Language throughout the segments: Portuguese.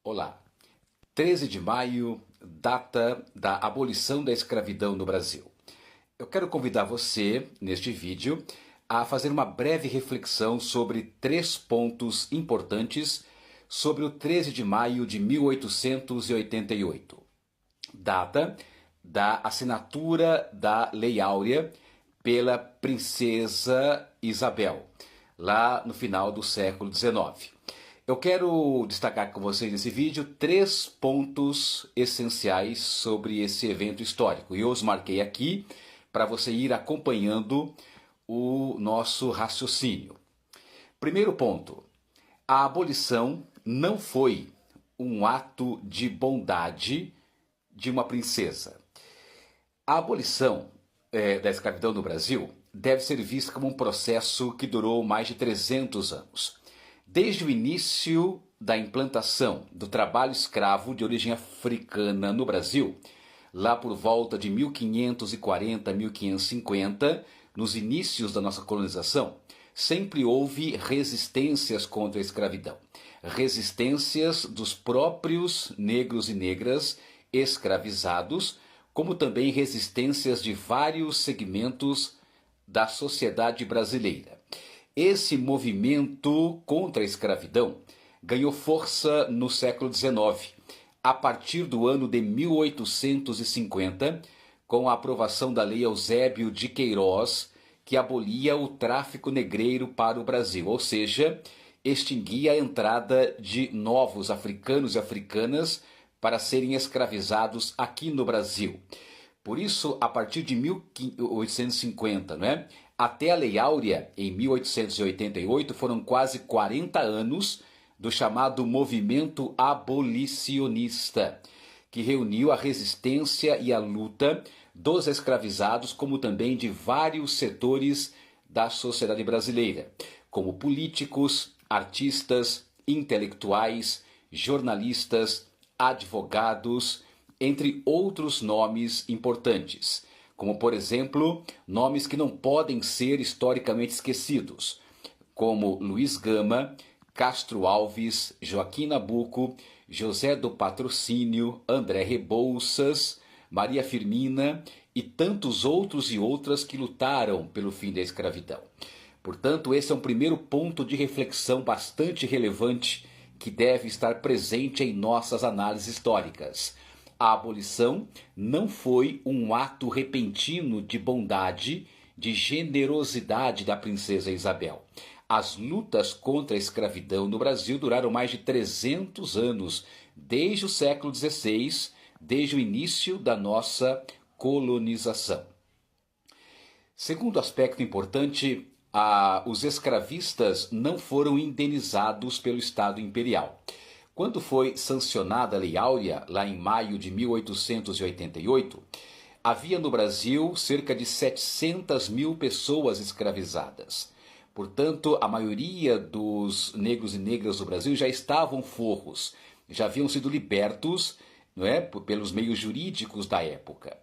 Olá, 13 de maio, data da abolição da escravidão no Brasil. Eu quero convidar você, neste vídeo, a fazer uma breve reflexão sobre 3 pontos importantes sobre o 13 de maio de 1888, data da assinatura da Lei Áurea pela Princesa Isabel, lá no final do século XIX. Eu quero destacar com vocês nesse vídeo 3 pontos essenciais sobre esse evento histórico. E eu os marquei aqui para você ir acompanhando o nosso raciocínio. Primeiro ponto: a abolição não foi um ato de bondade de uma princesa. A abolição da escravidão no Brasil deve ser vista como um processo que durou mais de 300 anos. Desde o início da implantação do trabalho escravo de origem africana no Brasil, lá por volta de 1540, 1550, nos inícios da nossa colonização, sempre houve resistências contra a escravidão. Resistências dos próprios negros e negras escravizados, como também resistências de vários segmentos da sociedade brasileira. Esse movimento contra a escravidão ganhou força no século XIX, a partir do ano de 1850, com a aprovação da Lei Eusébio de Queiroz, que abolia o tráfico negreiro para o Brasil, ou seja, extinguia a entrada de novos africanos e africanas para serem escravizados aqui no Brasil. Por isso, a partir de 1850, até a Lei Áurea, em 1888, foram quase 40 anos do chamado movimento abolicionista, que reuniu a resistência e a luta dos escravizados, como também de vários setores da sociedade brasileira, como políticos, artistas, intelectuais, jornalistas, advogados, entre outros nomes importantes, como, por exemplo, nomes que não podem ser historicamente esquecidos, como Luiz Gama, Castro Alves, Joaquim Nabuco, José do Patrocínio, André Rebouças, Maria Firmina e tantos outros e outras que lutaram pelo fim da escravidão. Portanto, esse é um primeiro ponto de reflexão bastante relevante que deve estar presente em nossas análises históricas. A abolição não foi um ato repentino de bondade, de generosidade da princesa Isabel. As lutas contra a escravidão no Brasil duraram mais de 300 anos, desde o século XVI, desde o início da nossa colonização. Segundo aspecto importante, os escravistas não foram indenizados pelo Estado Imperial. Quando foi sancionada a Lei Áurea, lá em maio de 1888, havia no Brasil cerca de 700 mil pessoas escravizadas. Portanto, a maioria dos negros e negras do Brasil já estavam forros, já haviam sido libertos, pelos meios jurídicos da época.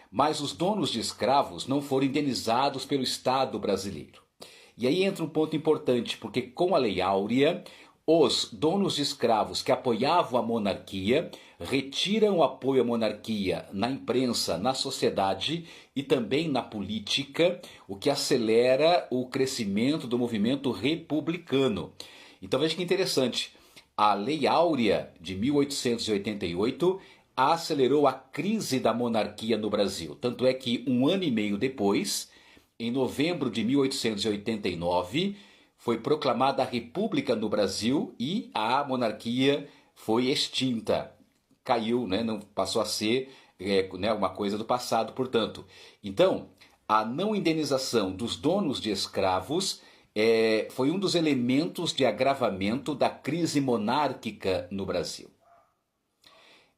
Mas os donos de escravos não foram indenizados pelo Estado brasileiro. E aí entra um ponto importante, porque com a Lei Áurea, os donos de escravos que apoiavam a monarquia retiram o apoio à monarquia na imprensa, na sociedade e também na política, o que acelera o crescimento do movimento republicano. Então veja que interessante, a Lei Áurea de 1888 acelerou a crise da monarquia no Brasil. Tanto é que 1 ano e meio depois, em novembro de 1889, foi proclamada a República no Brasil e a monarquia foi extinta. Caiu, não passou a ser uma coisa do passado, portanto. Então, a não indenização dos donos de escravos foi um dos elementos de agravamento da crise monárquica no Brasil.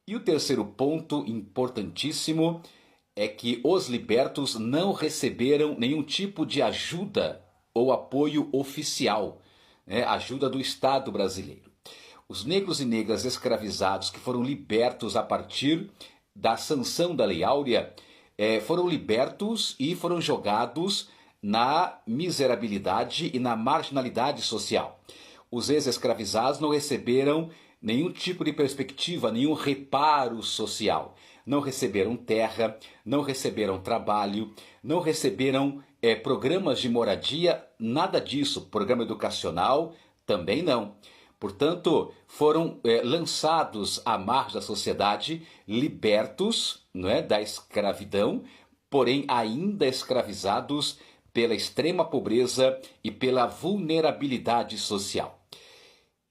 E o terceiro ponto importantíssimo é que os libertos não receberam nenhum tipo de ajuda ou apoio oficial, ajuda do Estado brasileiro. Os negros e negras escravizados que foram libertos a partir da sanção da Lei Áurea foram libertos e foram jogados na miserabilidade e na marginalidade social. Os ex-escravizados não receberam nenhum tipo de perspectiva, nenhum reparo social. Não receberam terra, não receberam trabalho, não receberam programas de moradia, nada disso. Programa educacional, também não. Portanto, foram lançados à margem da sociedade, libertos, não é, da escravidão, porém ainda escravizados pela extrema pobreza e pela vulnerabilidade social.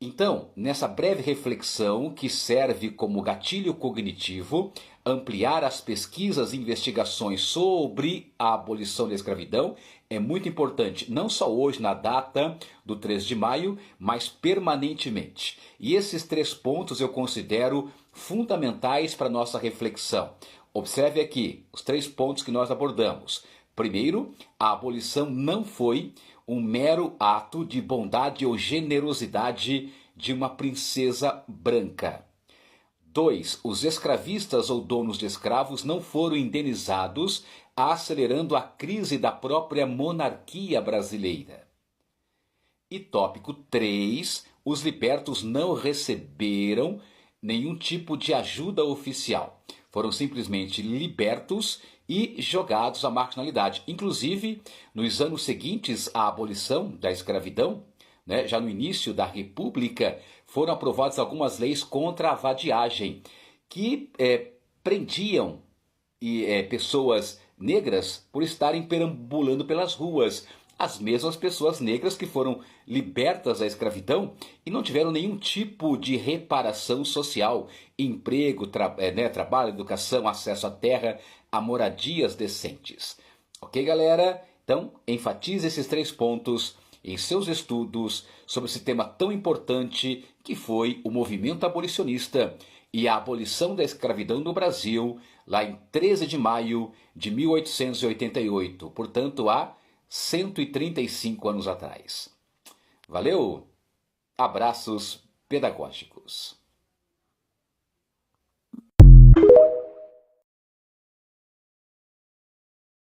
Então, nessa breve reflexão que serve como gatilho cognitivo, ampliar as pesquisas e investigações sobre a abolição da escravidão é muito importante, não só hoje na data do 3 de maio, mas permanentemente. E esses 3 pontos eu considero fundamentais para a nossa reflexão. Observe aqui os 3 pontos que nós abordamos. Primeiro, a abolição não foi um mero ato de bondade ou generosidade de uma princesa branca. 2. Os escravistas ou donos de escravos não foram indenizados, acelerando a crise da própria monarquia brasileira. E tópico 3. Os libertos não receberam nenhum tipo de ajuda oficial. Foram simplesmente libertos e jogados à marginalidade. Inclusive, nos anos seguintes à abolição da escravidão, né, já no início da República, foram aprovadas algumas leis contra a vadiagem, que prendiam pessoas negras por estarem perambulando pelas ruas. As mesmas pessoas negras que foram libertas da escravidão e não tiveram nenhum tipo de reparação social, emprego, trabalho, educação, acesso à terra, a moradias decentes. Ok, galera? Então, enfatize esses 3 pontos em seus estudos sobre esse tema tão importante que foi o movimento abolicionista e a abolição da escravidão no Brasil, lá em 13 de maio de 1888, portanto, há 135 anos atrás. Valeu! Abraços pedagógicos.